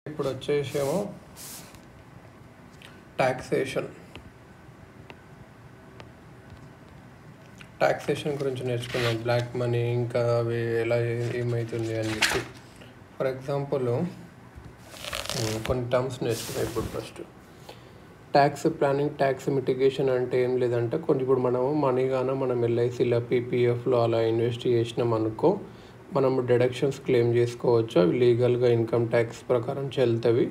ఇప్పుడు వచ్చేసేమో టాక్సేషన్ గురించి నేర్చుకున్నాం. బ్లాక్ మనీ ఇంకా అవి ఎలా ఏమవుతుంది అని చెప్పి. ఫర్ ఎగ్జాంపుల్ కొన్ని టర్మ్స్ నేర్చుకున్నాం. ఇప్పుడు first tax planning, tax mitigation అంటే ఏం లేదంటే ఇప్పుడు మనీ మనం ఎల్ఐసిలో పీపీఎఫ్లో అలా ఇన్వెస్ట్ చేసినాం అనుకో, మనం డిడక్షన్స్ క్లెయిమ్ చేసుకోవచ్చు. అవి లీగల్గా ఇన్కమ్ ట్యాక్స్ ప్రకారం చెల్తవి.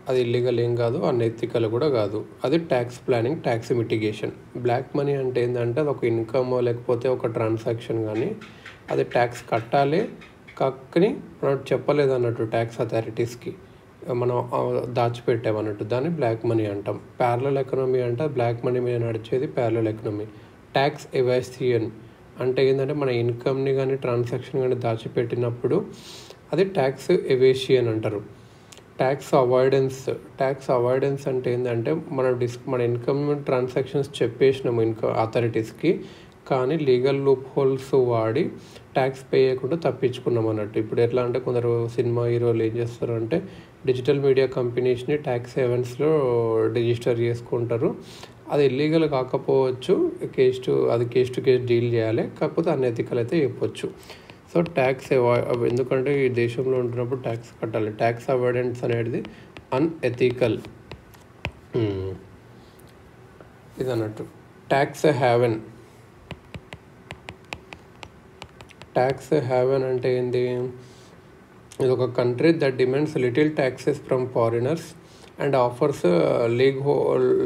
అది ఇల్లీగల్ ఏం కాదు, అనెథికల్ కూడా కాదు. అది tax planning, tax mitigation. Black money అంటే ఏంటంటే అది ఒక ఇన్కమ్ లేకపోతే ఒక ట్రాన్సాక్షన్, కానీ అది ట్యాక్స్ కట్టాలి కానీ మనం చెప్పలేదు అన్నట్టు ట్యాక్స్ అథారిటీస్కి, మనం దాచిపెట్టామన్నట్టు. దాన్ని బ్లాక్ మనీ అంటాం. ప్యారలల్ ఎకనామీ అంటే బ్లాక్ మనీ మీద నడిచేది ప్యారలల్ ఎకనామీ. ట్యాక్స్ ఎవాసియన్ అంటే ఏంటంటే మన ఇన్కమ్ని కానీ ట్రాన్సాక్షన్ కానీ దాచిపెట్టినప్పుడు అది ట్యాక్స్ ఎవేషియన్ అంటారు. ట్యాక్స్ అవాయిడెన్స్ అంటే ఏంటంటే మన ఇన్కమ్ ట్రాన్సాక్షన్స్ చెప్పేసినాము అథారిటీస్కి, కానీ లీగల్ లూప్ హోల్స్ వాడి ట్యాక్స్ పే చేయకుండా తప్పించుకున్నాం అన్నట్టు. ఇప్పుడు ఎట్లా అంటే కొందరు సినిమా హీరోలు ఏం చేస్తారు అంటే డిజిటల్ మీడియా కంపెనీస్ని ట్యాక్స్ హెవెన్స్లో రిజిస్టర్ చేసుకుంటారు. అది ఇల్లీగల్ కాకపోవచ్చు, కేస్ టు కేస్ డీల్ చేయాలి, కాకపోతే అనెథికల్ అయితే చెప్పొచ్చు. సో ట్యాక్స్ ఎందుకంటే ఈ దేశంలో ఉంటున్నప్పుడు ట్యాక్స్ కట్టాలి. ట్యాక్స్ అవాయిడెన్స్ అనేది అన్ఎథికల్ ఇది అన్నట్టు. ట్యాక్స్ హ్యావెన్ అంటే ఏంది? ఇది ఒక country that demands little taxes from foreigners and offers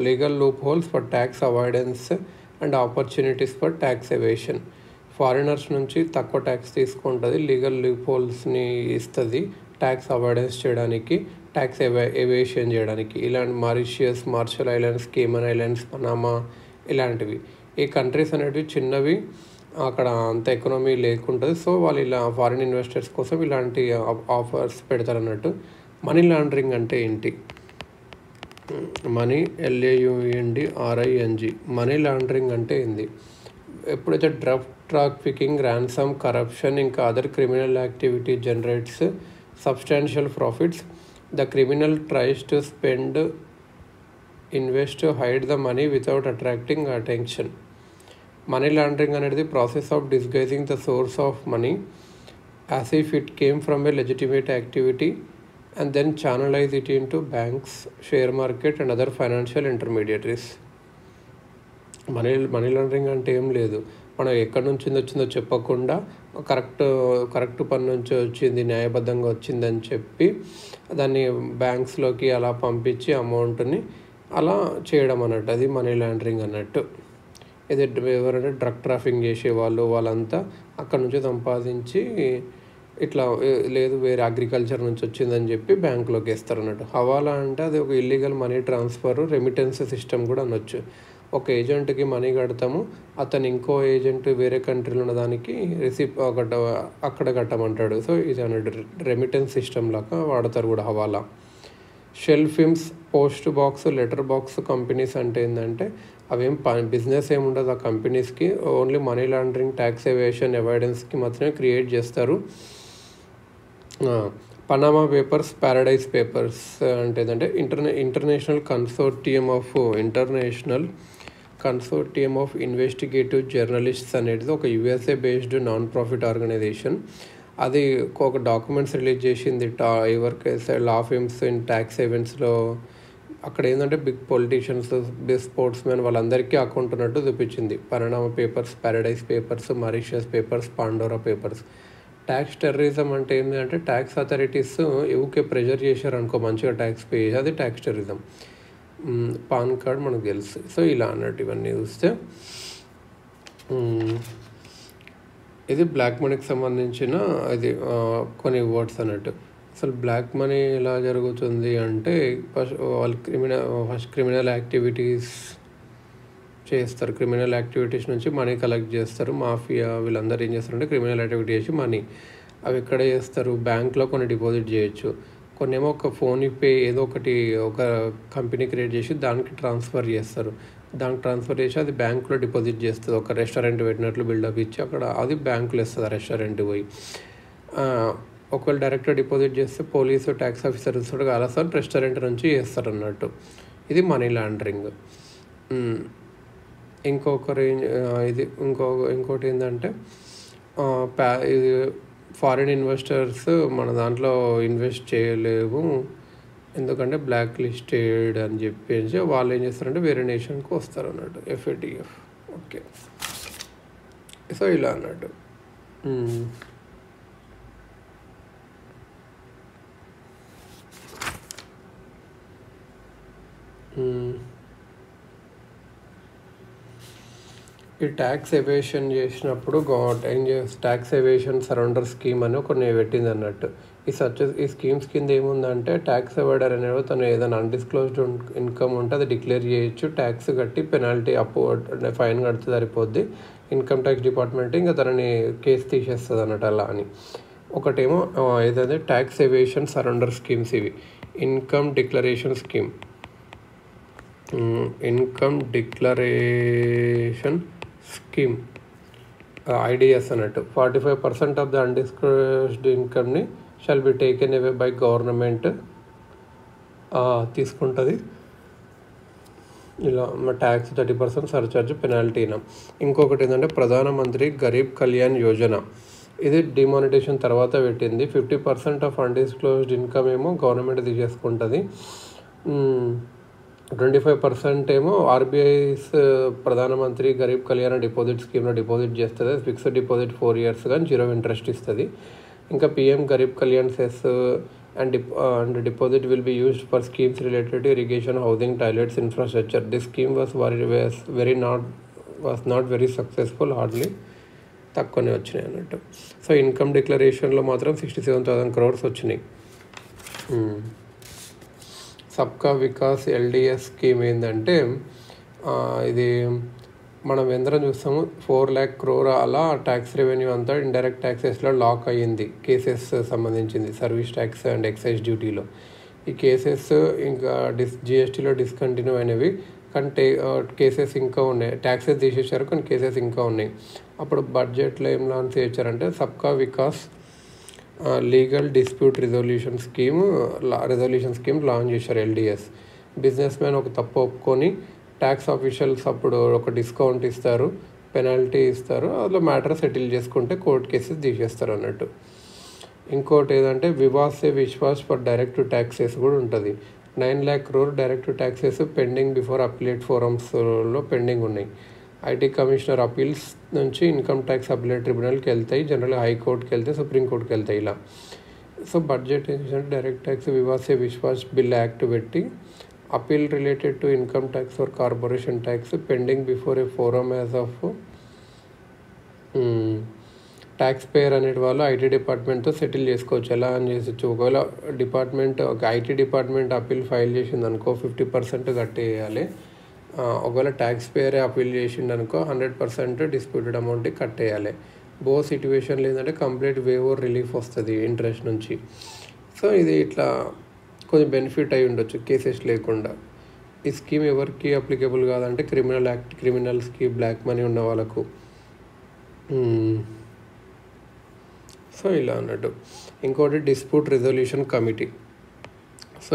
legal loop holes for tax avoidance and opportunities for tax evasion. Foreigners నుంచి తక్కువ ట్యాక్స్ తీసుకుంటుంది, లీగల్ లూప్ హోల్స్ని ఇస్తుంది ట్యాక్స్ అవాయిడెన్స్ చేయడానికి, ట్యాక్స్ ఎవేషన్ చేయడానికి. ఇలాంటి Mauritius, martial islands, Cayman islands, Panama ఇలాంటివి. ఈ countries అనేవి చిన్నవి, అక్కడ అంత ఎకనామీ లేకుంటుంది. సో వాళ్ళు ఇలా ఫారిన్ ఇన్వెస్టర్స్ కోసం ఇలాంటి ఆఫర్స్ పెడతారు అన్నట్టు. మనీ లాండరింగ్ అంటే ఏంటి? Money LAUNDRING. మనీ లాండరింగ్ అంటే ఏంది? ఎప్పుడైతే డ్రగ్ ట్రాఫికింగ్, ర్యాన్సమ్, కరప్షన్ ఇంకా other criminal activity generates substantial profits, the criminal tries to spend, invest, hide the money without attracting attention. Money laundering అనేది process of disguising the source of money as if it came from a legitimate activity and then channelize it into banks, share market and other financial intermediaries. Money laundering అంటే ఏం లేదు, మనం ఎక్కడి నుంచి వచ్చిందో చెప్పకుండా correct పని నుంచి వచ్చింది, న్యాయబద్ధంగా వచ్చిందని చెప్పి దాన్ని బ్యాంక్స్లోకి అలా పంపించి అమౌంట్ని అలా చేయడం అన్నట్టు. అది మనీ లాండరింగ్ అన్నట్టు. ఇది ఎవరంటే డ్రగ్ ట్రాఫింగ్ చేసేవాళ్ళు, వాళ్ళంతా అక్కడ నుంచి సంపాదించి ఇట్లా లేదు వేరే అగ్రికల్చర్ నుంచి వచ్చిందని చెప్పి బ్యాంకులోకి వేస్తారు అన్నట్టు. హవాలా అంటే అది ఒక illegal money transfer, remittance system కూడా అనొచ్చు. ఒక ఏజెంట్కి మనీ కడతాము, అతను ఇంకో ఏజెంట్ వేరే కంట్రీలో ఉన్న దానికి అక్కడ కట్టమంటాడు. సో ఇది అన్నట్టు రెమిటెన్స్ సిస్టమ్ లాగా వాడతారు కూడా hawala. Shell firms, post box, letter box companies అంటే ఏంటంటే అవేం బిజినెస్ ఏముండదు ఆ కంపెనీస్కి, only money laundering, tax evasion, అవాయిడెన్స్కి మాత్రమే క్రియేట్ చేస్తారు. పనామా పేపర్స్, ప్యారడైజ్ పేపర్స్ అంటే ఏంటంటే international consortium of investigative journalists అనేది ఒక USA based non profit organisation. అది ఒక డాక్యుమెంట్స్ రిలీజ్ చేసింది ఎవరికైతే లా ఫిమ్స్ ఇన్ ట్యాక్స్ ఈవెంట్స్లో. అక్కడ ఏంటంటే big politicians, big sportsmen వాళ్ళందరికీ అకౌంట్ ఉన్నట్టు చూపించింది. Panama papers, paradise papers, Mauritius papers, Pandora papers. Tax terrorism అంటే ఏంటంటే ట్యాక్స్ అథారిటీస్ ఊకే ప్రెషర్ చేశారు అనుకో మంచిగా ట్యాక్స్ పే చేసి, అది ట్యాక్స్ టెర్రరిజం. పాన్ కార్డ్ మనకు తెలుసు. సో ఇలా అన్నట్టు ఇవన్నీ చూస్తే ఇది బ్లాక్ మనీకి సంబంధించిన ఇది కొన్ని వర్డ్స్ అన్నట్టు. అసలు బ్లాక్ మనీ ఎలా జరుగుతుంది అంటే వాళ్ళు క్రిమినల్ యాక్టివిటీస్ చేస్తారు. క్రిమినల్ యాక్టివిటీస్ నుంచి మనీ కలెక్ట్ చేస్తారు. మాఫియా వీళ్ళందరూ ఏం చేస్తారంటే క్రిమినల్ యాక్టివిటీ చేసి మనీ అవి ఎక్కడ చేస్తారు? బ్యాంక్లో కొన్ని డిపాజిట్ చేయొచ్చు, కొన్ని ఏమో ఒక ఫోన్పే ఏదో ఒకటి ఒక కంపెనీ క్రియేట్ చేసి దానికి ట్రాన్స్ఫర్ చేస్తారు. దానికి ట్రాన్స్ఫర్ చేసి అది బ్యాంకులో డిపాజిట్ చేస్తుంది. ఒక రెస్టారెంట్ పెట్టినట్లు బిల్డప్ ఇచ్చి అక్కడ అది బ్యాంకులో ఇస్తుంది. ఆ రెస్టారెంట్ పోయి ఒకవేళ డైరెక్ట్గా డిపాజిట్ చేస్తే పోలీసు ట్యాక్స్ ఆఫీసర్ ఇస్తాడు కదా సార్, రెస్టారెంట్ నుంచి చేస్తారు అన్నట్టు. ఇది మనీ లాండరింగ్. ఇంకోటి ఏంటంటే ఇది ఫారిన్ ఇన్వెస్టర్స్ మన దాంట్లో ఇన్వెస్ట్ చేయలేవు ఎందుకంటే బ్లాక్ లిస్టెడ్ అని చెప్పేసి వాళ్ళు ఏం చేస్తారంటే వేరే నేషన్కి వస్తారు అన్నట్టు, FATF. ఓకే, సో ఇలా అన్నట్టు. ఈ ట్యాక్స్ ఎవేషన్ చేసినప్పుడు ట్యాక్స్ ఎవేషన్ సరౌండర్ స్కీమ్ అని కొన్ని పెట్టింది అన్నట్టు. ఈ స్కీమ్స్ కింద ఏముందంటే ట్యాక్స్ అవాయిడర్ అనేవి తను ఏదైనా అన్డిస్క్లోజ్డ్ ఇన్కమ్ ఉంటే అది డిక్లేర్ చేయొచ్చు, ట్యాక్స్ కట్టి పెనాల్టీ ఫైన్ కడితే సరిపోద్ది. ఇన్కమ్ ట్యాక్స్ డిపార్ట్మెంట్ ఇంకా తనని కేసు తీసేస్తుంది అన్నట్టు అలా అని. ఒకటేమో ఏదైతే ట్యాక్స్ ఎవేషన్ సరౌండర్ స్కీమ్స్, ఇవి income declaration scheme, income declaration scheme IDS అన్నట్టు. 45% ఆఫ్ ద అన్డిస్క్లోజ్డ్ ఇన్కమ్ని shall be taken away by government తీసుకుంటుంది. ఇలా ట్యాక్స్ 30% సర్చార్జ్ పెనాల్టీనా. ఇంకొకటి ఏంటంటే ప్రధానమంత్రి గరీబ్ కళ్యాణ్ యోజన, ఇది డిమానిటేషన్ తర్వాత పెట్టింది. 50% ఆఫ్ అన్డిస్క్లోజ్డ్ ఇన్కమ్ ఏమో గవర్నమెంట్ తీసేసుకుంటుంది, 25% ఏమో RBI's ప్రధానమంత్రి గరీబ్ కళ్యాణ్ డిపాజిట్ స్కీమ్లో డిపాజిట్ చేస్తుంది. ఫిక్స్డ్ డిపాజిట్ 4 years కానీ 0 interest ఇస్తుంది. ఇంకా PM Garib Kalyan cess and deposit will be used for schemes related to irrigation, housing, toilets, infrastructure. This scheme was not very successful, hardly తక్కువనే వచ్చినాయి అన్నట్టు. సో ఇన్కమ్ డిక్లరేషన్లో మాత్రం 67,000 crores వచ్చినాయి. సబ్కా వికాస్ LDS స్కీమ్ ఏంటంటే ఇది మనం ఎందరం చూస్తాము 4 lakh crore అలా ట్యాక్స్ రెవెన్యూ అంతా ఇండైరెక్ట్ ట్యాక్సెస్లో లాక్ అయ్యింది. కేసెస్ సంబంధించింది సర్వీస్ ట్యాక్స్ అండ్ ఎక్సైజ్ డ్యూటీలో. ఈ కేసెస్ ఇంకా GSTలో డిస్కంటిన్యూ అయినవి, కానీ కేసెస్ ఇంకా ఉన్నాయి. ట్యాక్సెస్ తీసేశారు కానీ కేసెస్ ఇంకా ఉన్నాయి. అప్పుడు బడ్జెట్లో ఏం లాంచ్ చేశారంటే సబ్కా Vikas legal dispute resolution scheme launch చేశారు LDS. బిజినెస్ మ్యాన్ ఒక తప్పు ఒప్పుకొని ట్యాక్స్ ఆఫీషియల్స్ అప్పుడు ఒక డిస్కౌంట్ ఇస్తారు, పెనాల్టీ ఇస్తారు, అందులో మ్యాటర్ సెటిల్ చేసుకుంటే కోర్ట్ కేసెస్ తీసేస్తారు అన్నట్టు. ఇంకోటి ఏదంటే Vivad se Vishwas for direct taxes కూడా ఉంటుంది. 9 lakh crore direct taxes pending before appellate ఫోరమ్స్లో పెండింగ్ ఉన్నాయి. IT కమిషనర్ అపీల్స్ నుంచి ఇన్కమ్ ట్యాక్స్ అపిలేట్ ట్రిబ్యునల్కి వెళ్తాయి, జనరల్గా హైకోర్టుకి వెళ్తే సుప్రీంకోర్టుకి వెళ్తాయి ఇలా. సో బడ్జెట్ ఏంటంటే direct tax Vivad se Vishwas bill act పెట్టి appeal related to income tax or corporation tax pending before a forum as of tax payer అనే వాళ్ళు IT డిపార్ట్మెంట్తో సెటిల్ చేసుకోవచ్చు. ఎలా అని చేసొచ్చు, ఒకవేళ IT డిపార్ట్మెంట్ అపీల్ ఫైల్ చేసింది అనుకో 50% కట్టేయాలి. ఒకవేళ ట్యాక్స్ పేయరే అపీల్ చేసిండు అనుకో 100% డిస్ప్యూటెడ్ అమౌంట్ కట్టేయాలి. సిట్యువేషన్లో ఏంటంటే కంప్లీట్ వేవర్ రిలీఫ్ వస్తుంది ఇంట్రెస్ట్ నుంచి. సో ఇది ఇట్లా కొంచెం బెనిఫిట్ అయి ఉండొచ్చు కేసెస్ లేకుండా. ఈ స్కీమ్ ఎవరికి అప్లికేబుల్ కాదంటే క్రిమినల్స్కి, బ్లాక్ మనీ ఉన్న వాళ్ళకు. సో ఇలా అన్నట్టు. ఇంకోటి డిస్ప్యూట్ రిజల్యూషన్ కమిటీ. సో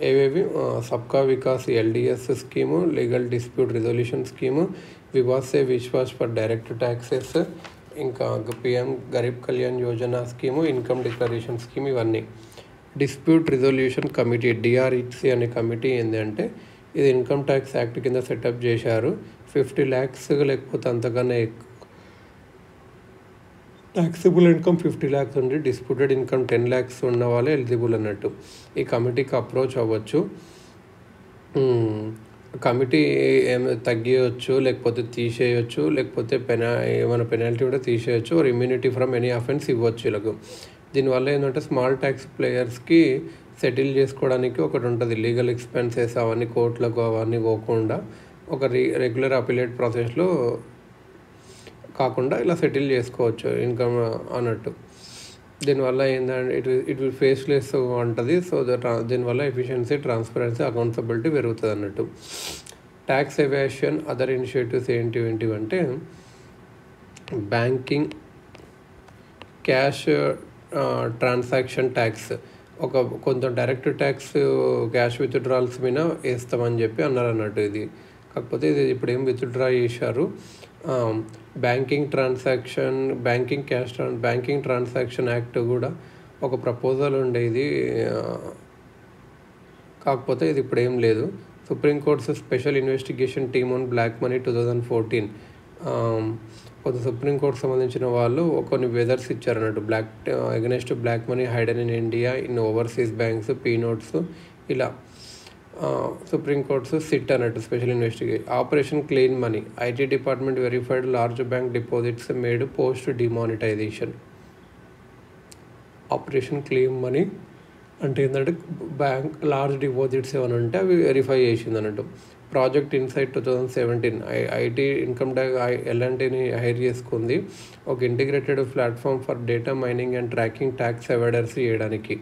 ఏవేవి సబ్కా Vikas LDS scheme, legal dispute resolution scheme, Vivad se Vishwas for direct taxes, ఇంకా PM Garib Kalyan Yojana scheme, income declaration scheme, ఇవన్నీ. డిస్ప్యూట్ రిజల్యూషన్ కమిటీ DRHC అనే కమిటీ ఏంటంటే ఇది ఇన్కమ్ ట్యాక్స్ యాక్ట్ కింద సెటప్ చేశారు. 50 lakhs లేకపోతే అంతకన్నా ట్యాక్సిబుల్ ఇన్కమ్ 50 lakhs ఉండి డిస్ప్యూటెడ్ ఇన్కమ్ 10 lakhs ఉన్న వాళ్ళే ఎలిజిబుల్ అన్నట్టు. ఈ కమిటీకి అప్రోచ్ అవ్వచ్చు. కమిటీ తగ్గియచ్చు, లేకపోతే తీసేయచ్చు, లేకపోతే ఏమైనా పెనాల్టీ కూడా తీసేయచ్చు, or immunity from any offence ఇవ్వచ్చు వీళ్ళకు. దీనివల్ల ఏంటంటే స్మాల్ ట్యాక్స్ ప్లేయర్స్కి సెటిల్ చేసుకోవడానికి ఒకటి ఉంటుంది. లీగల్ ఎక్స్పెన్సెస్ అవన్నీ కోర్టులకు అవన్నీ పోకుండా ఒక రెగ్యులర్ అపిలేట్ ప్రాసెస్లో కాకుండా ఇలా సెటిల్ చేసుకోవచ్చు ఇన్కమ్ అన్నట్టు. దీనివల్ల ఏంటంటే ఇట్ విల్ ఫేస్లెస్ ఉంటుంది. సో దీనివల్ల ఎఫిషియన్సీ, ట్రాన్స్పరెన్సీ, అకౌంటబిలిటీ పెరుగుతుంది అన్నట్టు. ట్యాక్స్ ఎవాషన్ అదర్ ఇనిషియేటివ్స్ ఏంటివంటే బ్యాంకింగ్, క్యాష్ ట్రాన్సాక్షన్ ట్యాక్స్, కొంత డైరెక్ట్ ట్యాక్స్ క్యాష్ విత్డ్రాల్స్ మీద వేస్తామని చెప్పి అన్నారు అన్నట్టు. ఇది కాకపోతే ఇది ఇప్పుడు ఏం విత్డ్రా చేశారు. బ్యాంకింగ్ ట్రాన్సాక్షన్ యాక్ట్ కూడా ఒక ప్రపోజల్ ఉండేది, కాకపోతే ఇది ఇప్పుడు ఏం లేదు. Supreme Court special investigation team on black money 2014, కొంత సుప్రీంకోర్టు సంబంధించిన వాళ్ళు కొన్ని వెదర్స్ ఇచ్చారన్నట్టు. Against black money hidden in India in overseas banks, P notes, ఇలా సుప్రీంకోర్టు సిట్ అన్నట్టు special investigation. Operation clean money, IT department verified large bank deposits made post demonetisation. Operation clean money అంటే ఏంటంటే bank large deposits ఏమైనా ఉంటే అవి verify చేసింది అన్నట్టు. Project insight 2017, IT income tax ఎల్ఎన్టీని హైర్ చేసుకుంది ఒక integrated platform for data mining and tracking tax avoiders చేయడానికి.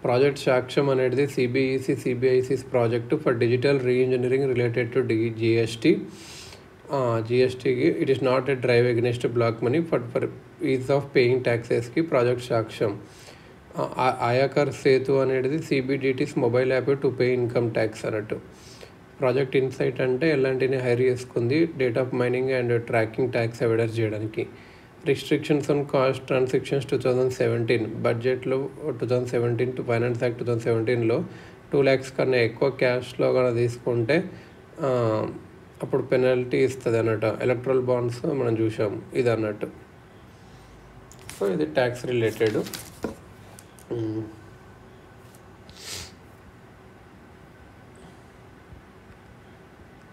ప్రాజెక్ట్ సాక్ష్యం అనేది CBIC's project for digital reengineering related to జిఎస్టీకి. It is not a drive against black money for ease of paying ట్యాక్సెస్కి project Saksham. Aayakar Setu అనేది CBDT's mobile app to pay income tax అన్నట్టు. Project insight అంటే ఎలాంటిని hire చేసుకుంది data mining and tracking tax avoiders చేయడానికి. Restrictions on cost transactions 2017, బడ్జెట్లో 2017 to finance act 2017లో 2 lakhs కన్నా ఎక్కువ క్యాష్లో కన్నా తీసుకుంటే అప్పుడు పెనాల్టీ ఇస్తుంది అన్నట్టు. ఎలక్ట్రల్ బాండ్స్ మనం చూసాం ఇది అన్నట్టు. సో ఇది ట్యాక్స్ రిలేటెడ్.